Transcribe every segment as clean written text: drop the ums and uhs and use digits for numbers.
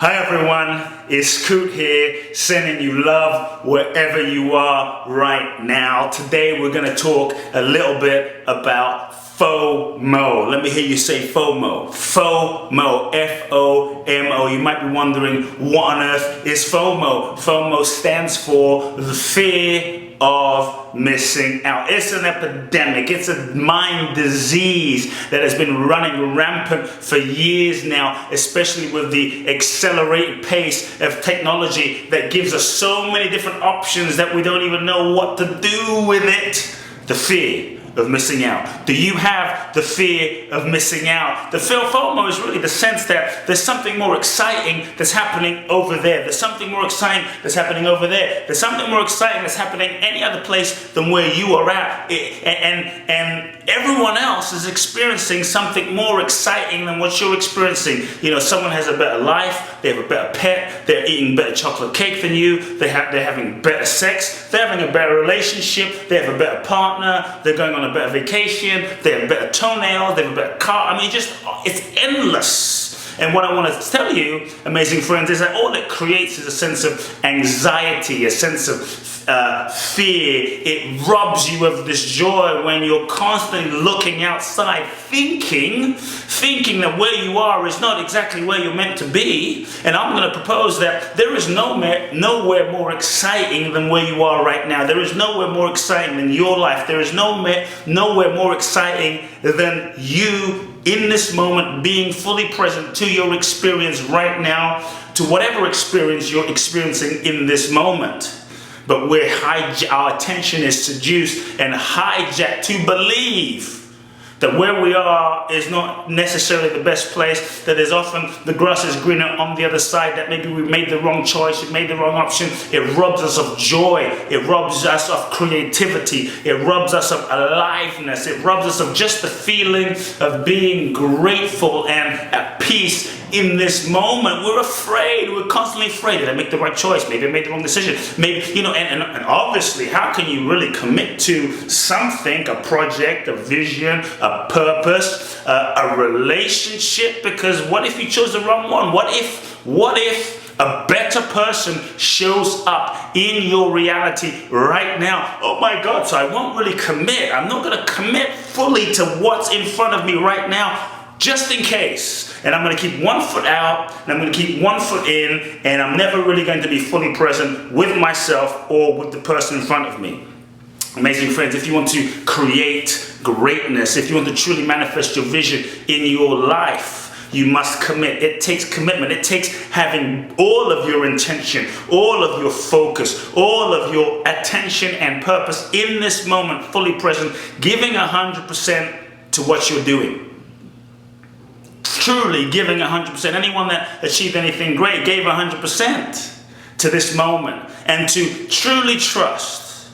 Hi everyone, it's Kute here, sending you love wherever you are right now. Today we're going to talk a little bit about FOMO. Let me hear you say FOMO. FOMO, F-O-M-O. You might be wondering, what on earth is FOMO? FOMO stands for the fear of missing out. It's an epidemic. It's a mind disease that has been running rampant for years now, especially with the accelerated pace of technology that gives us so many different options that we don't even know what to do with it. The fear of missing out. Do you have the fear of missing out? The fear of FOMO is really the sense that there's something more exciting that's happening over there. There's something more exciting that's happening over there. There's something more exciting that's happening any other place than where you are at. And everyone else is experiencing something more exciting than what you're experiencing. You know, someone has a better life, they have a better pet, they're eating better chocolate cake than you, they're having better sex, they're having a better relationship, they have a better partner, they're going on a better vacation, they have better toenails, they have a better car. I mean, it's endless. And what I want to tell you, amazing friends, is that all it creates is a sense of anxiety, a sense of fear. It robs you of this joy when you're constantly looking outside, thinking that where you are is not exactly where you're meant to be. And I'm going to propose that there is nowhere more exciting than where you are right now. There is nowhere more exciting than your life. There is nowhere more exciting than you in this moment being fully present to your experience right now, to whatever experience you're experiencing in this moment. But where our attention is seduced and hijacked to believe that where we are is not necessarily the best place, that there's often the grass is greener on the other side, that maybe we made the wrong choice, we made the wrong option. It robs us of joy, it robs us of creativity, it robs us of aliveness, it robs us of just the feeling of being grateful and at peace in this moment. We're afraid, we're constantly afraid. Did I make the right choice? Maybe I made the wrong decision. Maybe, you know, and obviously, how can you really commit to something, a project, a vision, a purpose, a relationship? Because what if you chose the wrong one? What if a better person shows up in your reality right now? Oh my God, so I won't really commit. I'm not going to commit fully to what's in front of me right now, just in case. And I'm going to keep one foot out, and I'm going to keep one foot in, and I'm never really going to be fully present with myself or with the person in front of me. Amazing friends, if you want to create greatness, if you want to truly manifest your vision in your life, you must commit. It takes commitment. It takes having all of your intention, all of your focus, all of your attention and purpose in this moment, fully present, giving 100% to what you're doing. Truly giving 100%. Anyone that achieved anything great gave 100% to this moment. And to truly trust.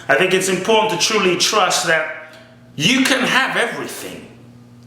I think it's important to truly trust that you can have everything.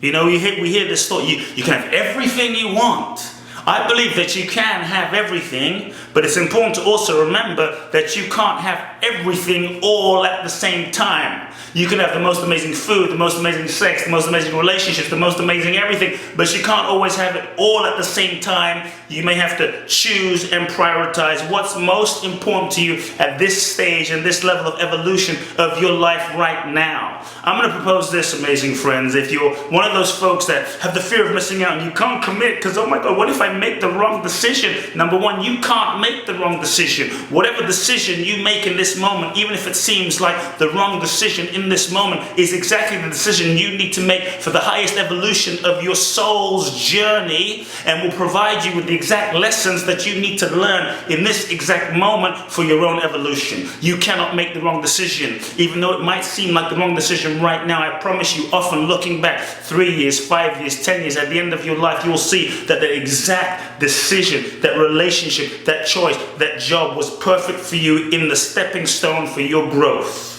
You know, we hear this thought, you can have everything you want. I believe that you can have everything, but it's important to also remember that you can't have everything all at the same time. You can have the most amazing food, the most amazing sex, the most amazing relationships, the most amazing everything, but you can't always have it all at the same time. You may have to choose and prioritize what's most important to you at this stage and this level of evolution of your life right now. I'm going to propose this, amazing friends. If you're one of those folks that have the fear of missing out and you can't commit because, oh my God, what if I make the wrong decision? Number one, you can't make the wrong decision. Whatever decision you make in this moment, even if it seems like the wrong decision in this moment, is exactly the decision you need to make for the highest evolution of your soul's journey, and will provide you with the exact lessons that you need to learn in this exact moment for your own evolution. You cannot make the wrong decision. Even though it might seem like the wrong decision right now, I promise you, often looking back 3 years, 5 years, 10 years, at the end of your life, you will see that the exact decision, that relationship, that choice, that job was perfect for you in the stepping stone for your growth.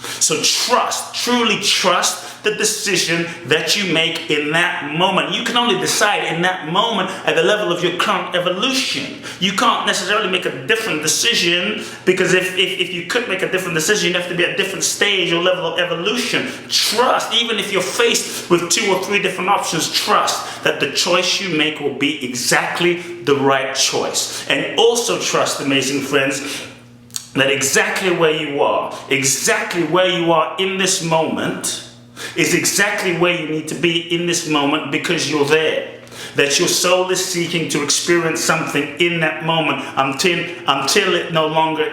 So trust, truly trust the decision that you make in that moment. You can only decide in that moment at the level of your current evolution. You can't necessarily make a different decision, because if you could make a different decision, you'd have to be at a different stage or level of evolution. Trust, even if you're faced with 2 or 3 different options, trust that the choice you make will be exactly the right choice. And also trust, amazing friends, that exactly where you are in this moment is exactly where you need to be in this moment, because you're there. That your soul is seeking to experience something in that moment until it no longer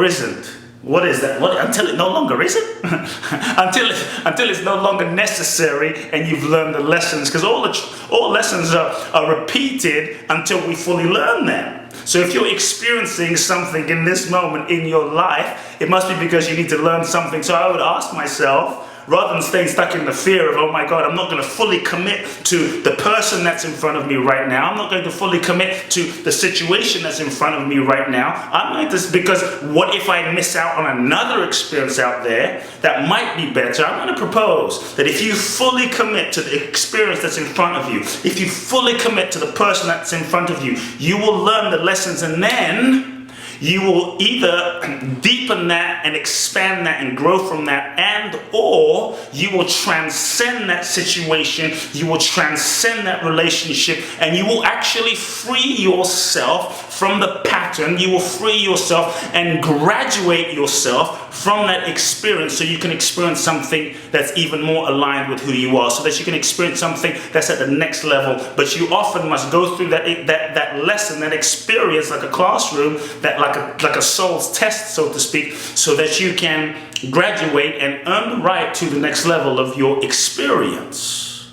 isn't. What is that? Until it no longer isn't? until it's no longer necessary and you've learned the lessons, because all lessons are repeated until we fully learn them. So if you're experiencing something in this moment in your life, it must be because you need to learn something. So I would ask myself, rather than staying stuck in the fear of, oh my God, I'm not going to fully commit to the person that's in front of me right now. I'm not going to fully commit to the situation that's in front of me right now. I'm going to, because what if I miss out on another experience out there that might be better? I'm going to propose that if you fully commit to the experience that's in front of you, if you fully commit to the person that's in front of you, you will learn the lessons, and then you will either deepen that and expand that and grow from that, and or you will transcend that situation, you will transcend that relationship, and you will actually free yourself from the pattern. You will free yourself and graduate yourself from that experience, so you can experience something that's even more aligned with who you are, so that you can experience something that's at the next level. But you often must go through that lesson, that experience, like a classroom, that like a soul's test, so to speak, so that you can graduate and earn the right to the next level of your experience.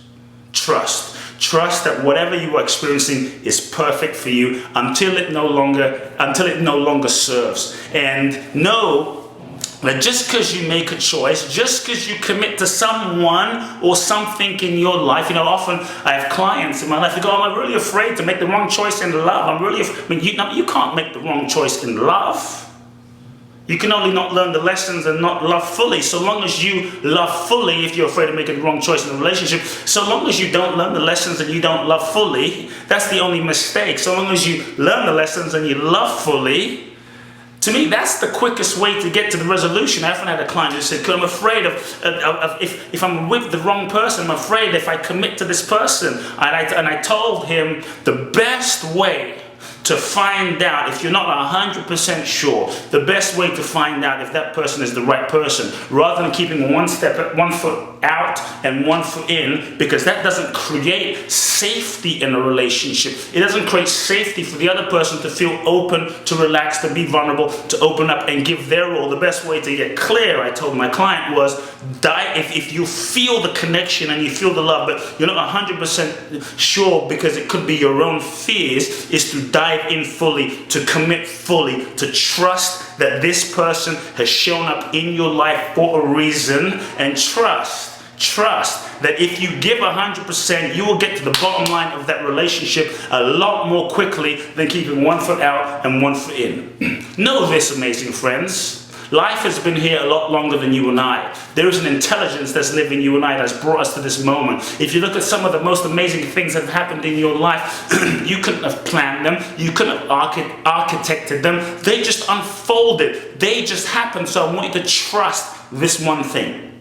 Trust that whatever you are experiencing is perfect for you until it no longer serves. And know that just because you make a choice, just because you commit to someone or something in your life, often I have clients in my life who go, I'm really afraid to make the wrong choice in love. You can't make the wrong choice in love. You can only not learn the lessons and not love fully. So long as you love fully, if you're afraid of making the wrong choice in a relationship, so long as you don't learn the lessons and you don't love fully, that's the only mistake. So long as you learn the lessons and you love fully, to me, that's the quickest way to get to the resolution. I often had a client who said, I'm afraid of if I'm with the wrong person, I'm afraid if I commit to this person. And I told him the best way to find out, if you're not 100% sure, the best way to find out if that person is the right person, rather than keeping one foot out and 1 foot in, because that doesn't create safety in a relationship. It doesn't create safety for the other person to feel open, to relax, to be vulnerable, to open up and give their all. The best way to get clear, I told my client, was if you feel the connection and you feel the love, but you're not 100% sure because it could be your own fears, is to dive in fully, to commit fully, to trust that this person has shown up in your life for a reason, and trust that if you give 100%, you will get to the bottom line of that relationship a lot more quickly than keeping 1 foot out and 1 foot in. Know this, amazing friends. Life has been here a lot longer than you and I. There is an intelligence that's living you and I that's brought us to this moment. If you look at some of the most amazing things that have happened in your life, you couldn't have planned them. You couldn't have architected them. They just unfolded. They just happened. So I want you to trust this one thing.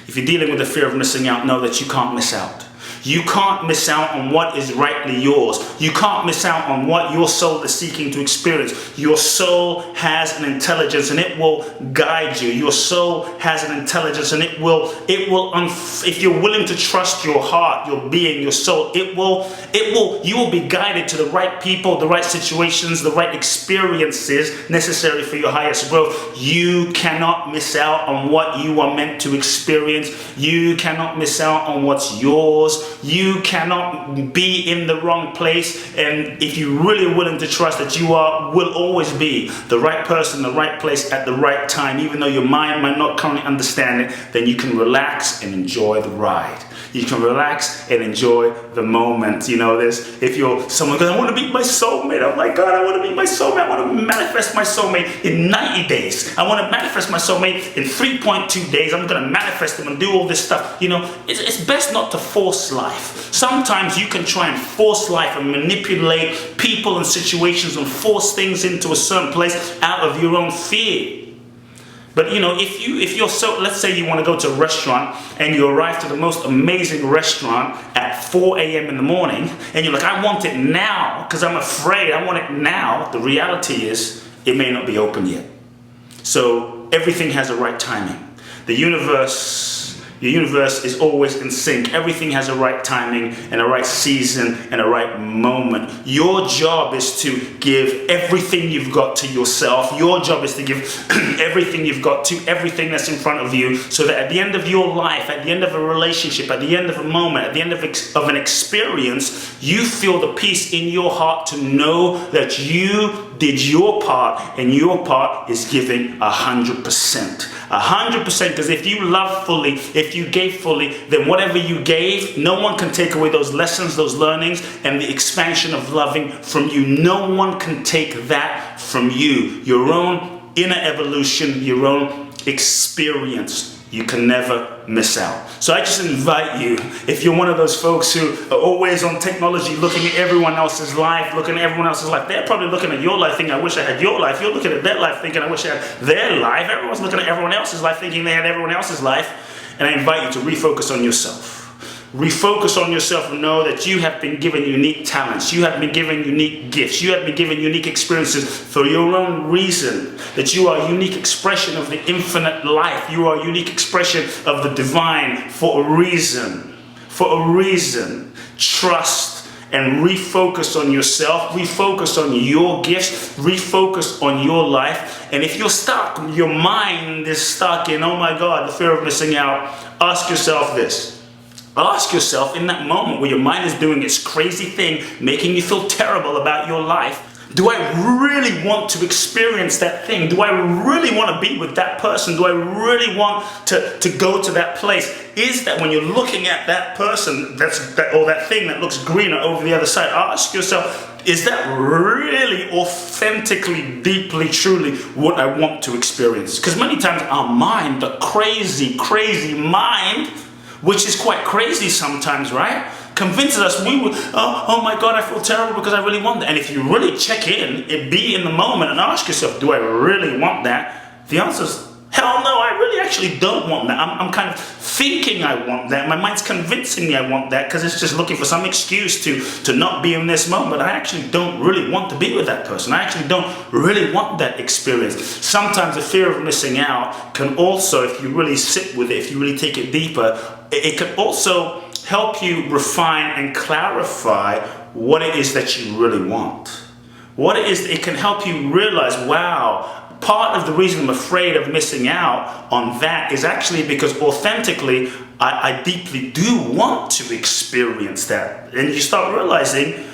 If you're dealing with the fear of missing out, know that you can't miss out. You can't miss out on what is rightly yours. You can't miss out on what your soul is seeking to experience. Your soul has an intelligence and it will guide you. Your soul has an intelligence and it will, if you're willing to trust your heart, your being, your soul, you will be guided to the right people, the right situations, the right experiences necessary for your highest growth. You cannot miss out on what you are meant to experience. You cannot miss out on what's yours. you cannot be in the wrong place. And if you're really willing to trust that you will always be the right person, the right place at the right time, even though your mind might not currently understand it, then you can relax and enjoy the ride. You can relax and enjoy the moment. You know, if you're someone goes, I want to meet my soulmate. Oh my God, I want to meet my soulmate. I want to manifest my soulmate in 90 days. I want to manifest my soulmate in 3.2 days. I'm going to manifest them and do all this stuff. You know, it's best not to force life. Sometimes you can try and force life and manipulate people and situations and force things into a certain place out of your own fear. But you know, if you're so, let's say you want to go to a restaurant and you arrive to the most amazing restaurant at 4 a.m. in the morning and you're like, I want it now because I'm afraid, I want it now. The reality is it may not be open yet. So everything has a right timing. The universe is always in sync. Everything has a right timing and a right season and a right moment. Your job is to give everything you've got to yourself. Your job is to give everything you've got to everything that's in front of you, so that at the end of your life, at the end of a relationship, at the end of a moment, at the end of an experience, you feel the peace in your heart to know that you did your part, and your part is giving 100%. 100%, because if you love fully, if you gave fully, then whatever you gave, no one can take away those lessons, those learnings, and the expansion of loving from you. No one can take that from you. Your own inner evolution, your own experience. You can never miss out. So I just invite you, if you're one of those folks who are always on technology, looking at everyone else's life, they're probably looking at your life thinking, I wish I had your life. You're looking at their life thinking, I wish I had their life. Everyone's looking at everyone else's life thinking they had everyone else's life. And I invite you to refocus on yourself. Refocus on yourself and know that you have been given unique talents. You have been given unique gifts. You have been given unique experiences for your own reason. That you are a unique expression of the infinite life. You are a unique expression of the divine for a reason. For a reason. Trust and refocus on yourself. Refocus on your gifts. Refocus on your life. And if you're stuck, your mind is stuck in, oh my God, the fear of missing out, ask yourself this. Ask yourself in that moment where your mind is doing its crazy thing, making you feel terrible about your life, do I really want to experience that thing? Do I really want to be with that person? Do I really want to go to that place? Is that when you're looking at that person, or that thing that looks greener over the other side, ask yourself, is that really authentically, deeply, truly what I want to experience? Because many times our mind, the crazy, crazy mind, which is quite crazy sometimes, right? Convinces us oh my God, I feel terrible because I really want that. And if you really check in, be in the moment and ask yourself, do I really want that? The answer is, hell no, I really actually don't want that. I'm kind of thinking I want that. My mind's convincing me I want that because it's just looking for some excuse to not be in this moment. I actually don't really want to be with that person. I actually don't really want that experience. Sometimes the fear of missing out can also, if you really sit with it, if you really take it deeper, it can also help you refine and clarify what it is that you really want. What it is, it can help you realize, wow, part of the reason I'm afraid of missing out on that is actually because authentically, I deeply do want to experience that. And you start realizing,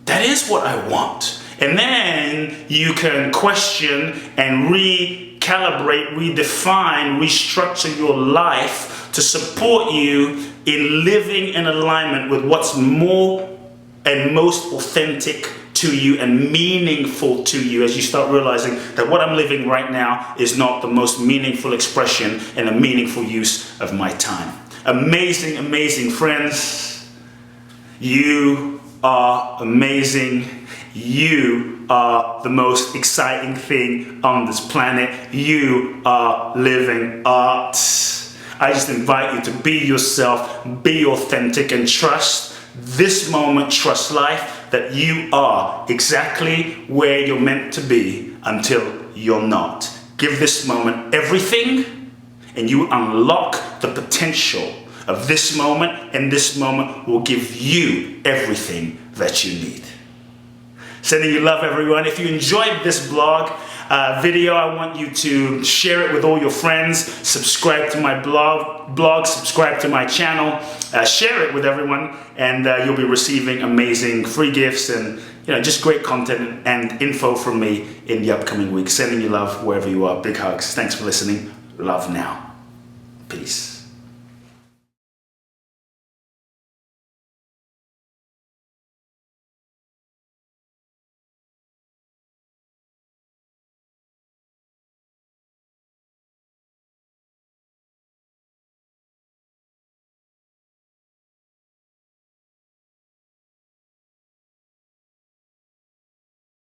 that is what I want. And then you can question and recalibrate, redefine, restructure your life to support you in living in alignment with what's more and most authentic to you and meaningful to you, as you start realizing that what I'm living right now is not the most meaningful expression and a meaningful use of my time. Amazing, amazing friends. You are amazing. You are the most exciting thing on this planet. You are living art. I just invite you to be yourself, be authentic, and trust this moment, trust life, that you are exactly where you're meant to be until you're not. Give this moment everything, and you unlock the potential of this moment, and this moment will give you everything that you need. Sending you love, everyone. If you enjoyed this blog video, I want you to share it with all your friends. Subscribe to my blog, subscribe to my channel, share it with everyone, and you'll be receiving amazing free gifts and just great content and info from me in the upcoming weeks. Sending you love wherever you are. Big hugs. Thanks for listening. Love now. Peace.